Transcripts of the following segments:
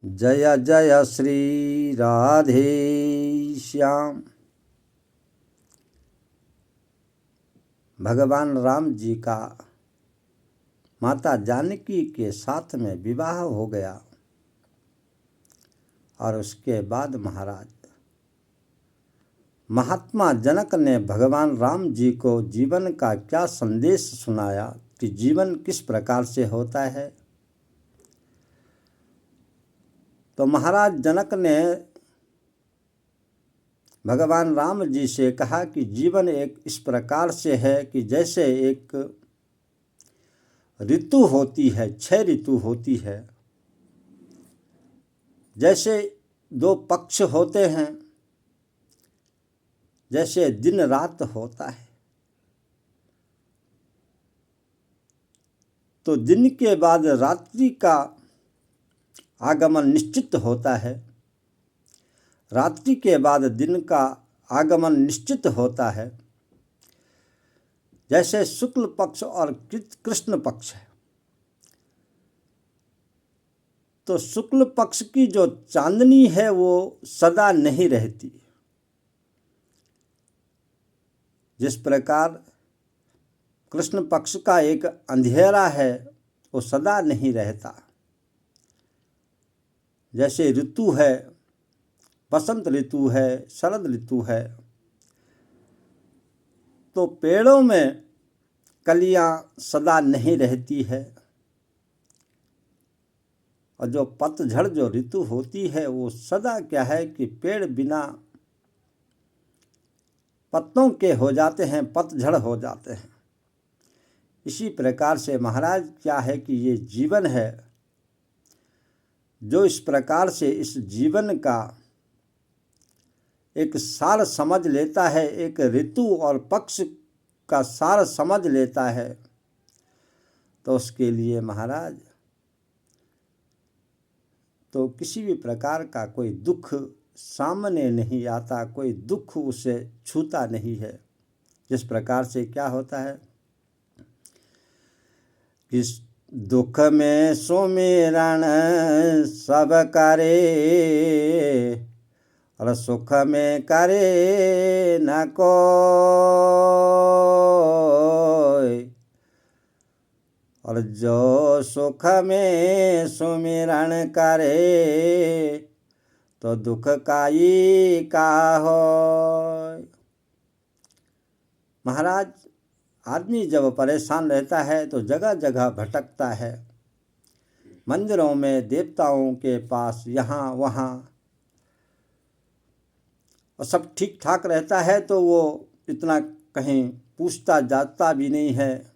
जय जय श्री राधे श्याम। भगवान राम जी का माता जानकी के साथ में विवाह हो गया और उसके बाद महाराज महात्मा जनक ने भगवान राम जी को जीवन का क्या संदेश सुनाया कि जीवन किस प्रकार से होता है। तो महाराज जनक ने भगवान राम जी से कहा कि जीवन एक इस प्रकार से है कि जैसे एक ऋतु होती है, 6 ऋतु होती है। जैसे 2 पक्ष होते हैं, जैसे दिन रात होता है। तो दिन के बाद रात्रि का आगमन निश्चित होता है, रात्रि के बाद दिन का आगमन निश्चित होता है। जैसे शुक्ल पक्ष और कृष्ण पक्ष है, तो शुक्ल पक्ष की जो चांदनी है वो सदा नहीं रहती। जिस प्रकार कृष्ण पक्ष का एक अंधेरा है वो सदा नहीं रहता। जैसे ऋतु है, बसंत ऋतु है, शरद ऋतु है, तो पेड़ों में कलियां सदा नहीं रहती है। और जो पतझड़ जो ऋतु होती है वो सदा क्या है कि पेड़ बिना पत्तों के हो जाते हैं, पतझड़ हो जाते हैं। इसी प्रकार से महाराज क्या है कि ये जीवन है, जो इस प्रकार से इस जीवन का एक सार समझ लेता है, एक ऋतु और पक्ष का सार समझ लेता है, तो उसके लिए महाराज तो किसी भी प्रकार का कोई दुख सामने नहीं आता, कोई दुख उसे छूता नहीं है। जिस प्रकार से क्या होता है कि दुख में सुमिरन सब करे और सुख में करे न कोई। और जो सुख में सुमिरन करे तो दुख काई का हो। महाराज आदमी जब परेशान रहता है तो जगह जगह भटकता है, मंदिरों में, देवताओं के पास, यहाँ वहाँ, और सब ठीक ठाक रहता है तो वो इतना कहीं पूछता जाता भी नहीं है।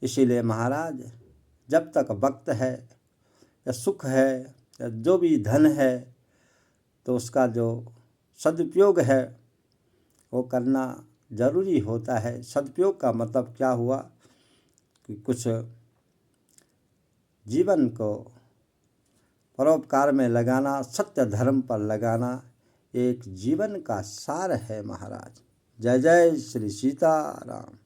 इसीलिए महाराज जब तक वक्त है या सुख है या जो भी धन है तो उसका जो सदुपयोग है वो करना जरूरी होता है। सदुपयोग का मतलब क्या हुआ कि कुछ जीवन को परोपकार में लगाना, सत्य धर्म पर लगाना एक जीवन का सार है महाराज। जय जय श्री सीताराम।